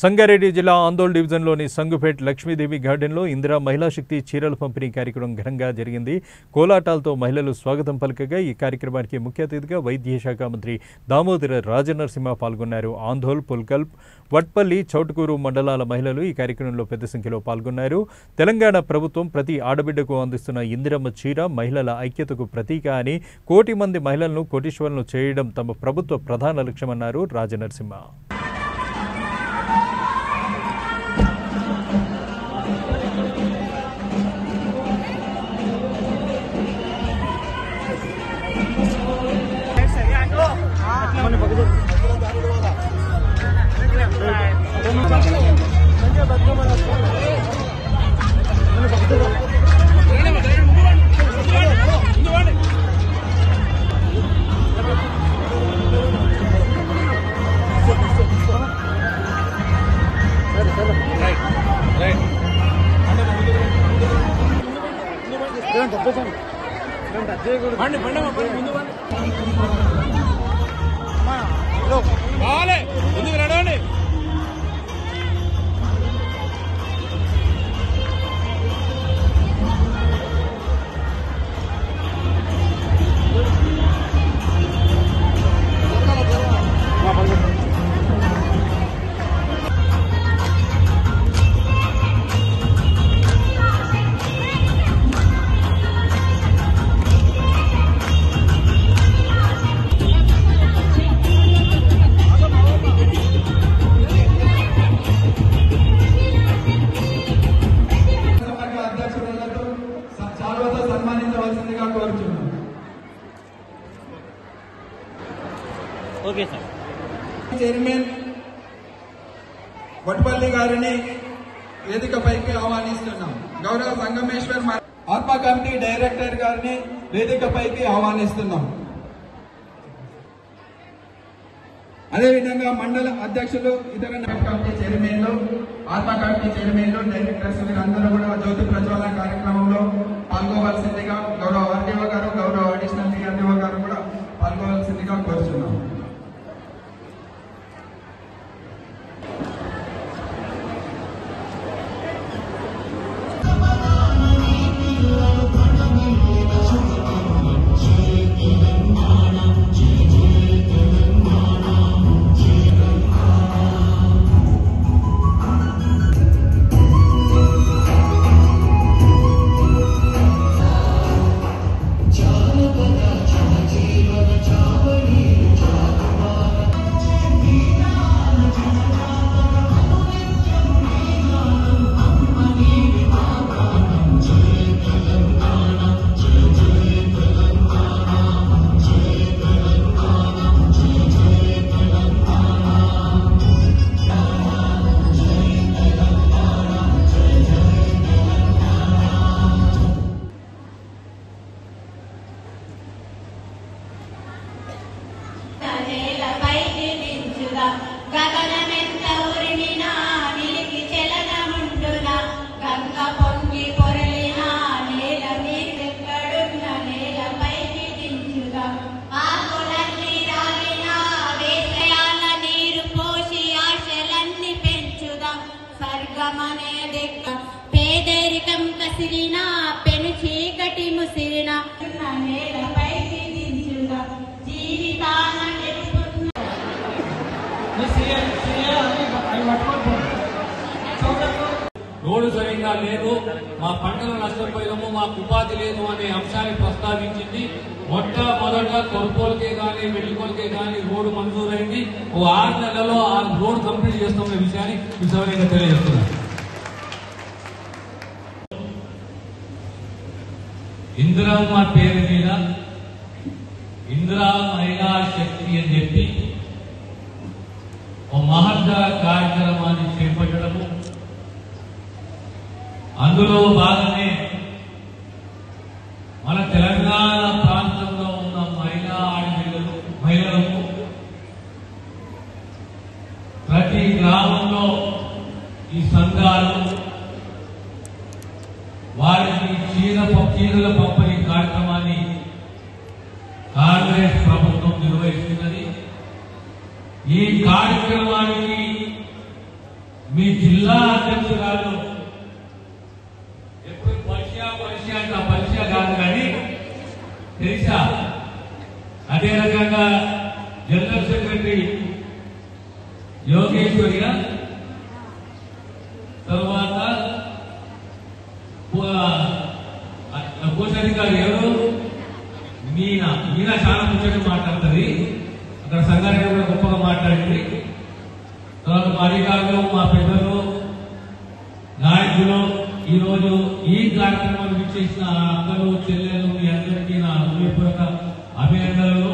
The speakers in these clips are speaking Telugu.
సంగారెడ్డి జిల్లా ఆందోళ్ డివిజన్లోని సంగుపేట్ లక్ష్మీదేవి గార్డెన్లో ఇందిరా మహిళా శక్తి చీరల పంపిణీ కార్యక్రమం ఘనంగా జరిగింది. కోలాటాలతో మహిళలు స్వాగతం పలికగా ఈ కార్యక్రమానికి ముఖ్య అతిథిగా వైద్య శాఖ మంత్రి దామోదర రాజనరసింహ పాల్గొన్నారు. ఆందోళ్, పుల్కల్, వట్పల్లి, చౌటుకూరు మండలాల మహిళలు ఈ కార్యక్రమంలో పెద్ద సంఖ్యలో పాల్గొన్నారు. తెలంగాణ ప్రభుత్వం ప్రతి ఆడబిడ్డకు అందిస్తున్న ఇందిరమ్మ చీర మహిళల ఐక్యతకు ప్రతీక అని, కోటి మంది మహిళలను కోటీశ్వరులను చేయడం తమ ప్రభుత్వ ప్రధాన లక్ష్యమన్నారు రాజనరసింహ. చైర్మన్ వట్పల్లి గారిని వేదికపైకి ఆహ్వానిస్తున్నాం. గౌరవ సంగమేశ్వర్ ఆత్మ కమిటీ డైరెక్టర్ గారిని వేదికపైకి ఆహ్వానిస్తున్నాం. అదేవిధంగా మండల అధ్యక్షులు, ఇతర కమిటీ చైర్మన్లు, ఆత్మ కమిటీ చైర్మన్లు, డైరెక్టర్స్ వీరందరూ కూడా జ్యోతి ప్రజ్వలన కార్యక్రమంలో పాల్గొవలసిందిగా గౌరవ ఆర్డీఓ గారు, గౌరవ అడిషనల్ డిఆర్డీఓ గారు కూడా పాల్గొవలసిందిగా కోరుతున్నాం. పేదరికం కసిరిన పెను చీకటి ముసిరిన నేలపైకి దించుగా జీవితాన రోడ్డు సరిగ్గా లేదు, మా పంటలు నష్టపోయాము, మాకు ఉపాధి లేదు అనే అంశాన్ని ప్రస్తావించింది. మొట్టమొదట కొనుగోలుకే కానీ వెళ్లికోలుకే కానీ రోడ్డు మంజూరైంది. 6 నెలల్లో ఆ రోడ్డు కంప్లీట్ చేస్తున్న విషయాన్ని విశేషంగా తెలియజేస్తున్నారు. ఇందిరమ్మ పేరు మీద ఇందిరా మహిళా శక్తి అని చెప్పి ఓ మహత్తర కార్యక్రమాన్ని చేపట్టడము, అందులో భాగమే మన తెలంగాణ ప్రాంతంలో ఉన్న మహిళలకు ప్రతి గ్రామంలో ఈ సంఘాలు వారికి చీరల పంపిణీ కార్యక్రమాన్ని కాంగ్రెస్ ప్రభుత్వం నిర్వహిస్తున్నది. ఈ కార్యక్రమానికి మీ జిల్లా అధ్యక్షురాలు ఎప్పుడు పరిచయ అంట పరిచయ కాదు కానీ తెలుసా. అదే రకంగా జనరల్ సెక్రటరీ యోగేశ్వరి, తర్వాత కోశాధికారి ఎవరు మీనా చాలా ముచ్చట మాట్లాడుతుంది. అక్కడ సంగారెడ్డి కూడా గొప్పగా మాట్లాడింది. తర్వాత మా అధికారులు, మా పెద్దలు, నాయకులు, ఈరోజు ఈ కార్యక్రమాన్ని విచ్చేసిన అక్కలు, చెల్లెలు, మీ అందరికీ నా హృదయపూర్వక అభినందనలు.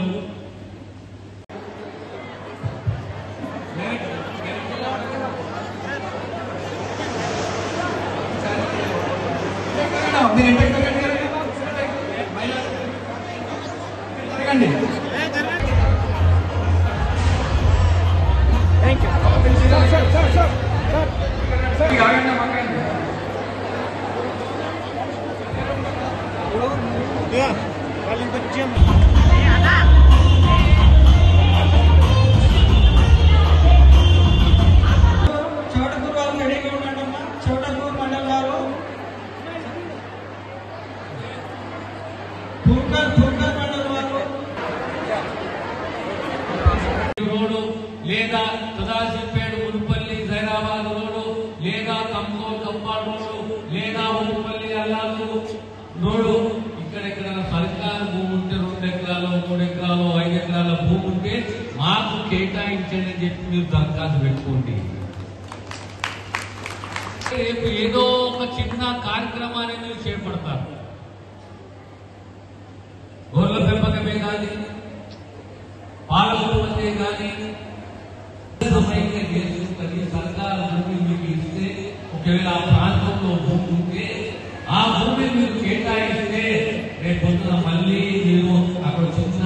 రోడ్డు లేదా సదాశివపేట మున్పల్లి జైరాబాద్ రోడ్డు లేదా కంకోల్ కంపాడ్ రోడ్డు లేదా మున్పల్లి అల్లారు రోడ్డు ఇక్కడెక్కడ సర్కారు భూమి ఉంటే 2 ఎకరాలు 3 ఎకరాలు 5 ఎకరాల భూమి ఉంటే మాకు కేటాయించండి అని చెప్పి మీరు దరఖాస్తు పెట్టుకోండి. రేపు ఏదో ఒక చిన్న కార్యక్రమాన్ని మీరు చేపడతారు. గొర్రెల పెంపకమే కానీ, పాల ఉత్పత్తే కానీ సమయంగా చేసుకుంటుంది. సర్కారు భూమి మీకు ఇస్తే, ఒకవేళ ఆ ప్రాంతంలో భూమి ఉంటే ఆ భూమిని మీరు కేటాయిస్తే రేపు పొద్దున మళ్ళీ మీరు అక్కడ చిన్న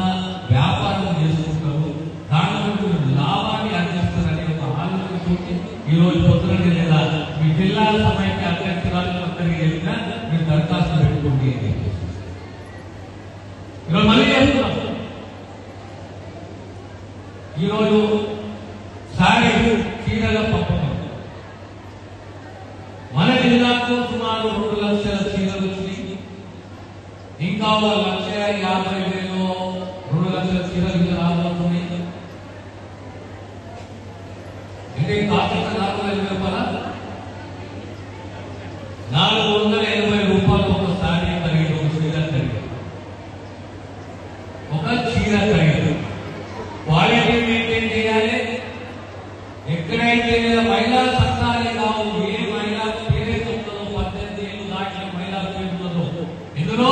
వ్యాపారం చేసుకుంటారు. దానిలో మీరు లాభాన్ని అందిస్తారనే ఒక ఆలోచనతోటి ఈ రోజు పొద్దున లేదా మీ జిల్లాల సమయానికి అధ్యక్షురాలు అందరికీ వెళ్ళినా మీరు దరఖాస్తు పెట్టుకోండి. ఈరోజు మళ్ళీ చేస్తున్నాం. ఈరోజు సారీ చీరల పంపకం మన జిల్లాకు సుమారు 2 లక్షల చీరలు వచ్చినాయి. ఇంకా 1,50,000 2 లక్షల చీరలు రాబోతున్నాయి. అంటే కాకుండా 4,000 రూపాయల 480 రూపాయలు ఒక సారీ ఖరీదు, ఒక చీర ఖరీదు, ఒక చీర ఖరీదు. క్వాలిటీ మెయింటైన్ చేయాలి. ఎక్కడైతే మహిళా సంఘాలే కావు, ఏ మహిళా పేరైతే ఉంటుందో 18 ఏళ్ళు దాటిన మహిళా పేరుతుందో ఇందులో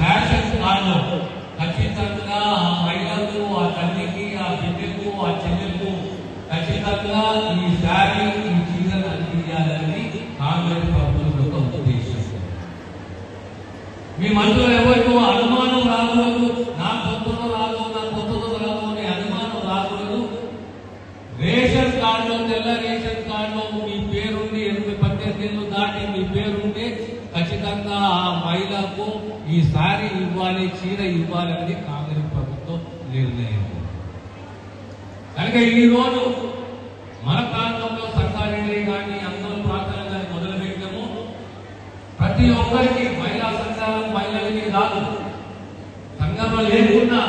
రేషన్ కార్డులో ఖచ్చితంగా ఆ మహిళకు, ఆ తల్లికి, ఆ బిడ్డకు, ఆ చెల్లెలకు ఖచ్చితంగా ఈ శారీ, ఈ చీరను అందించాలని కాంగ్రెస్ ప్రభుత్వం యొక్క ఉద్దేశం. మీ మంత్రులు ఎవరికో అనుమానం రాకూడదు, నా పొత్తులో రాదు, నా పొత్తులో రాదు అనే అనుమానం రాకూడదు. రేషన్ కార్డులో, తెల్ల రేషన్ కార్డులో మీ పేరుండి 18 ఏళ్ళు దాటి మీ పేరుంటే ఖచ్చితంగా ఆ మహిళకు ఈ సారీ ఇవ్వాలి, చీర ఇవ్వాలి అనేది కాంగ్రెస్ ప్రభుత్వం నిర్ణయం. కనుక ఈ రోజు మన ప్రాంతంలో సంగారెడ్డి కానీ అందరూ ప్రాంతాలు కానీ మొదలుపెట్టాము. ప్రతి ఒక్కరికి మహిళా సంఘాలు మహిళలకి కాదు, సంఘంలో లేకున్నా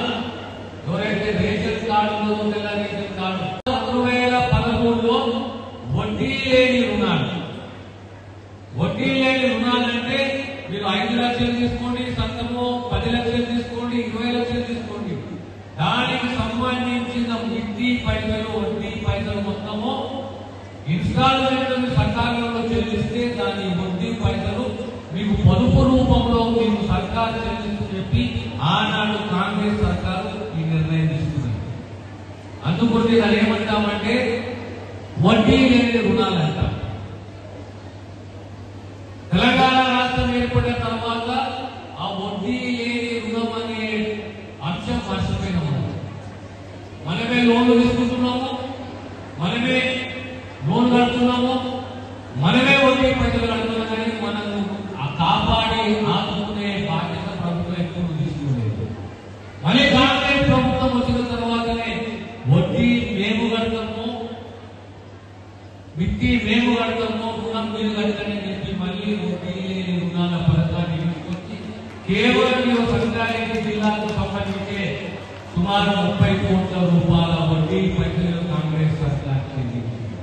ఎవరైతే రేషన్ కార్డు, తెల్ల రేషన్ కార్డు 2013లో వడ్డీ లేని రుణాలు, వడ్డీ లేని రుణాలంటే మీరు 5 లక్షలు తీసుకోండి, సంఘము 10 లక్షలు తీసుకోండి, 20 లక్షలు తీసుకోండి, దానికి సంబంధించిన వడ్డీ పైసలు మొత్తము ఇన్స్టాల్మెంట్ సకాలంలో చెల్లిస్తే దాని వడ్డీ పైసలు మీకు పొదుపు రూపంలో మీకు సర్కారు చెల్లిస్తూ చెప్పి ఆనాడు కాంగ్రెస్ సర్కారు ఈ నిర్ణయం తీసుకుంది. అందుకొట్టి అది ఏమంటామంటే వడ్డీ లేని రుణాలు అంటాం. తెలంగాణ రాష్ట్రం ఏర్పడిన తర్వాత ఆ వడ్డీ లేని రుణం అనే అంశం మర్చిపోయినాము. మనమే లోన్లు తీసుకుంటున్నాము, మనమే లోన్ కడుతున్నాము, మనమే వడ్డీ పైసలు కడుతున్నాం. కానీ మనము కాపాడి ఆదుకునే బాధ్యత ప్రభుత్వం ఎప్పుడు తీసుకోలేదు. మళ్ళీ కాంగ్రెస్ ప్రభుత్వం వచ్చిన తర్వాతనే వడ్డీ మేము కడతాము, మిత్తి మేము కడతాము రుణం మీరు కడతానని చెప్పి మళ్ళీ వడ్డీ లేని రుణాల పథకాన్ని తీసుకొచ్చి కేవలం సంగారెడ్డి జిల్లాకు సంబంధించే సుమారు 30 కోట్ల రూపాయల వడ్డీ పైసలు కాంగ్రెస్ సర్కార్ చెల్లించింది.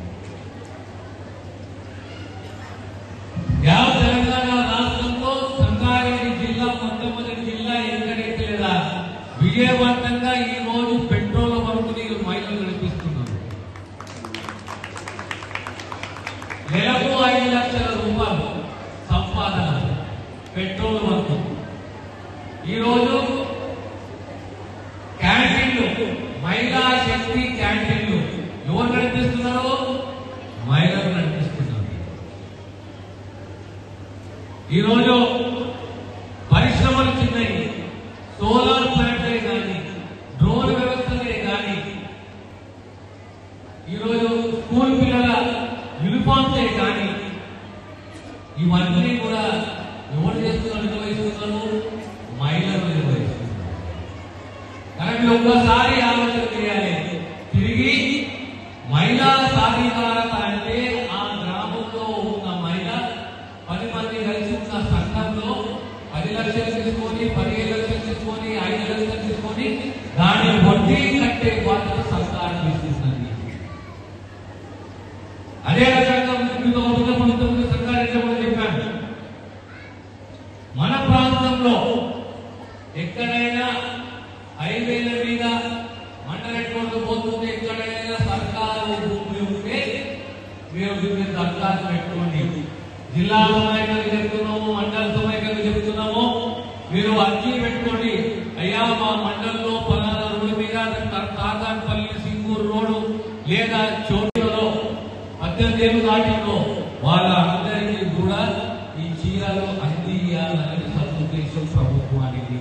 తెలంగాణ రాష్ట్రంలో సంగారెడ్డి జిల్లా మొట్టమొదటి జిల్లా ఎక్కడైతే లేదా విజయవంతంగా ఈ రోజు పెట్రోల్ బంకుని మహిళలు నడిపిస్తున్నారు. నెలకు 5 లక్షల రూపాయలు సంపాదన పెట్రోల్ బంకు. ఈరోజు క్యాంటీన్లు, మహిళా శక్తి క్యాంటీన్లు ఎవరు నడిపిస్తున్నారు? మహిళలు నడిపిస్తున్నారు. ఈరోజు పరిశ్రమలు చిన్నవి, సోలార్ ప్లాంట్లే కానీ, డ్రోన్ వ్యవస్థలే కానీ, ఈరోజు స్కూల్ పిల్లల యూనిఫామ్సే కానీ, ఇవన్నీ కూడా ఎవరు చేస్తున్నారు? నిర్వహిస్తున్నారు మహిళలు నిర్వహిస్తున్నారు. కానీ మీరు ఒక్కసారి ఆలోచన చేయాలి. తిరిగి మహిళా సాధికారత అంటే ఆ గ్రామంలో ఉన్న మహిళ 10 మంది కలిసి ఉన్న సంఘంలో 10 లక్షలు తీసుకొని, 15 లక్షలు తీసుకొని, 5 లక్షలు తీసుకొని దాని వడ్డీ కట్టే బాధ్యత సర్కారు తీసుకుంటుంది. అదే రకంగా సర్కారు చెప్పాను, మన ప్రాంతంలో ఎక్కడైనా హైవేల మీద మండలెట్టుకుంటూ పోతుంటే ఎక్కడైనా సర్కారు భూమి ఉంటే మీరు దీన్ని దరఖాస్తు పెట్టుకోండి. జిల్లా సమైక్యంగా చెప్తున్నాము, మండల సమైక్యంగా చెప్తున్నాము, మీరు అర్జీ పెట్టుకోండి. అయ్యా మా మండలంలో పలానా రోడ్డు మీద తాతాన్పల్లి సింగూరు రోడ్డు లేదా చోటులో 18 ఏళ్ళు దాటిలో వాళ్ళందరికీ కూడా ఈ చీరలు అందియాలనేది సదుద్దేశం ప్రభుత్వానికి.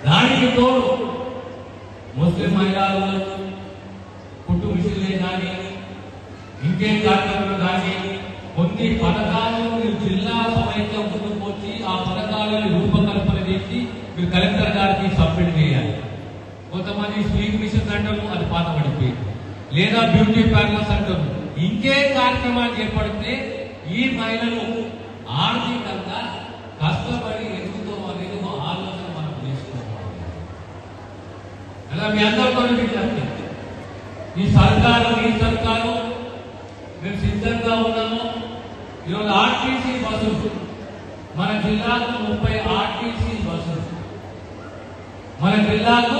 దానికి తోడు ముస్లిం మహిళలు కుట్టు మిషన్లే కానీ, ఇంకేం కార్యక్రమాలు కానీ కొన్ని పథకాలు మీరు జిల్లా సమైక్యం ముందుకు వచ్చి ఆ పథకాలను రూపకల్పన చేసి మీరు కలెక్టర్ గారికి సబ్మిట్ చేయాలి. కొంతమంది స్లీప్ మిషన్ అంటారు, అది పాత పడిపోయింది, లేదా బ్యూటీ పార్లర్స్ అంటారు. ఇంకే కార్యక్రమాలు చేపడితే ఈ మహిళలు ఆర్థికంగా కష్టపడి ఎదుగుతో అనేది ఆలోచన మనం చేసుకోవాలి. అలా మీ అందరితో విజ్ఞప్తి, ఈ సర్కారు మేము సిద్ధంగా ఉన్నాము. ఈరోజు ఆర్టీసీ బస్సులు మన జిల్లాకు 30 ఆర్టీసీ బస్సులు, మన జిల్లాకు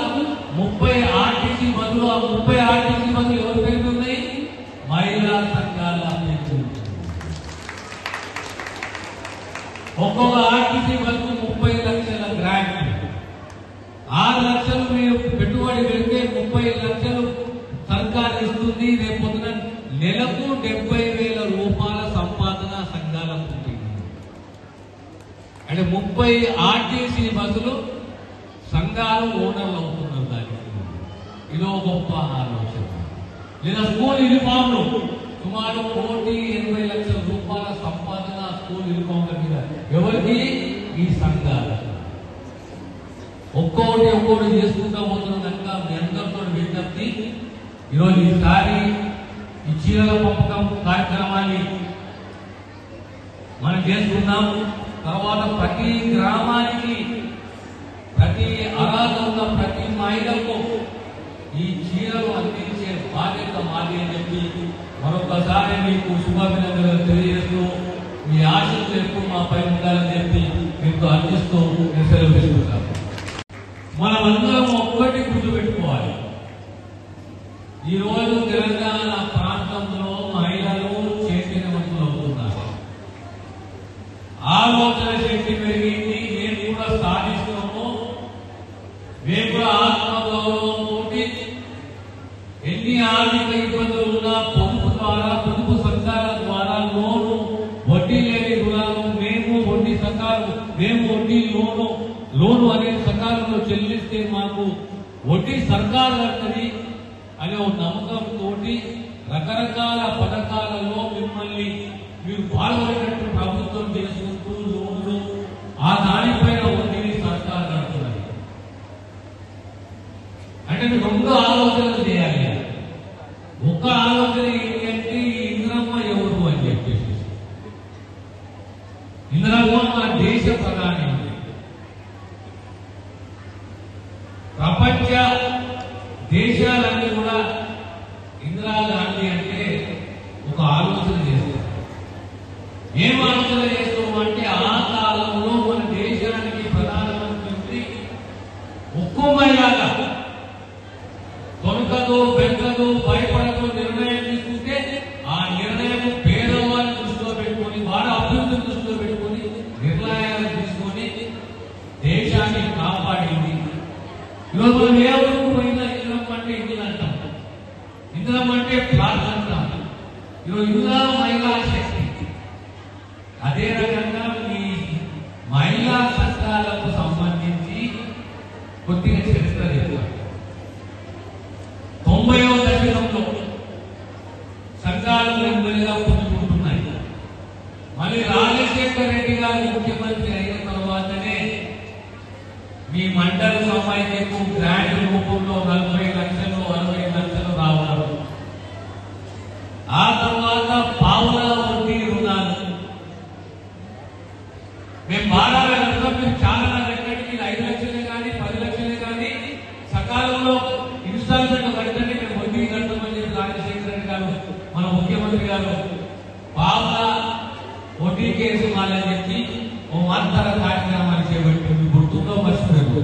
30 ఆర్టీసీ బస్సులు. ఆ 30 ఆర్టీసీ బస్సులు ఎవరి పేరు ఉన్నాయి? మహిళా సంఘాల పేరు. ఒక్కొక్క ఆర్టీసీ బస్సు 30 లక్షల గ్రాంట్, 6 లక్షలు మీరు పెట్టుబడి పెడితే 30 లక్షలు సర్కారు ఇస్తుంది. రేపు పొద్దున నెలకు 70,000 రూపాయల సంపాదన సంఘాలకు ఉంటుంది. అంటే 30 ఆర్టీసీ బస్సులు సంఘాలు ఓనర్లు అవుతున్నారు. దానికి ఇదో గొప్ప ఆలోచన. లేదా స్కూల్ యూనిఫామ్లు సుమారు 1,80,00,000 రూపాయల సంపాదన స్కూల్ యూనిఫామ్ల మీద ఎవరికి? ఈ సంఘాలు. ఒక్కొక్కటి చేసుకుంటా పోతున్న కనుక మీ అందరితో విజ్ఞప్తి, ఈరోజు ఈసారి ఈ చీరల పంపకం కార్యక్రమాన్ని మనం చేసుకున్నాం. తర్వాత ప్రతి గ్రామానికి, ప్రతి అర్హత ఉన్న ప్రతి మహిళకు ఈ చీరలు అందించే బాధ్యత మాది అని చెప్పి మరొకసారి మీకు శుభాభినందనలు తెలియజేస్తూ, మీ ఆశలు ఎప్పుడు మా పై ఉండాలని చెప్పి మీకు అందిస్తూ సెలవు తీసుకుంటాము. మనమందరం ఒక్కటి గుర్తుపెట్టుకోవాలి, ఈరోజు తెలంగాణ ప్రాంతంలో మహిళలు చైతన్యవంతులు అవుతున్నారు. ఆలోచన శక్తి పెరిగింది. మేము కూడా సాధిస్తున్నాము. మేము కూడా ఆత్మగౌరవంతో ఎన్ని ఆర్థిక ఇబ్బందులు ఉన్నా పొదుపు ద్వారా, పొదుపు సంఘాల ద్వారా లోను, వడ్డీ లేని రుణాలు మేము వడ్డీ లోను అనేది సకాలంలో చెల్లిస్తే మాకు వడ్డీ సర్కారు కడుతుంది అనే ఒక నమ్మకంతో రకరకాల పథకాలలో మిమ్మల్ని మీరు పాల్గొనేటట్టు ప్రభుత్వం చేసుకుంటూ లోన్లు ఆ దానిపైన వడ్డీని సర్కారు కడుతున్నది. అంటే మీరు 2 ఆలోచనలు చేయాలి. ఒక ఆలోచన ఏం ఆలోచన చేస్తాము అంటే ఆ కాలంలో మన దేశానికి ప్రధానమంత్రి ఉక్కుమయ్యాగా తొనకదు బెంకదు భయపడదు నిర్ణయం తీసుకుంటే ఆ నిర్ణయం పేదవాళ్ళని దృష్టిలో పెట్టుకొని వారి అభివృద్ధిని దృష్టిలో పెట్టుకొని నిర్ణయాలు తీసుకొని దేశాన్ని కాపాడింది. ఈరోజు మనం ఏ ఊరికి పోయినా ఇంధనం అంటే ఇందులో అంటాం, ఇంధనం అంటే ప్లాట్ అంటాం. ఈరోజు ఇందులో మహిళా శక్తి. అదే రకంగా మీ మహిళా సంఘాలకు సంబంధించి కొద్దిగా చరిత్ర చెప్తారు. 90వ దశకంలో సంఘాలు నెమ్మదిగా పుంజుకుంటున్నాయి. మళ్ళీ రాజశేఖర రెడ్డి గారు ముఖ్యమంత్రి అయిన తర్వాతనే మీ మండల సమాఖ్యకు గ్రాంట్ రూపంలో 40 లక్షలు 60 లక్షలు రావడం, ఆ తర్వాత పావుల వడ్డీ రుణాలు మేము బాగా మీరు చాలా ఎక్కడికి 5 లక్షలే కానీ 10 లక్షలే కానీ సకాలంలో ఇన్స్టాల్మెంట్ కట్టండి మేము వడ్డీ కట్టమని చెప్పి రాజశేఖర రెడ్డి గారు మన ముఖ్యమంత్రి గారు పావుల వడ్డీ కేసు వాళ్ళని చెప్పి ఓ మాత్ర కార్యక్రమాన్ని చేపట్టి గుర్తుందో మర్చిపోయారు.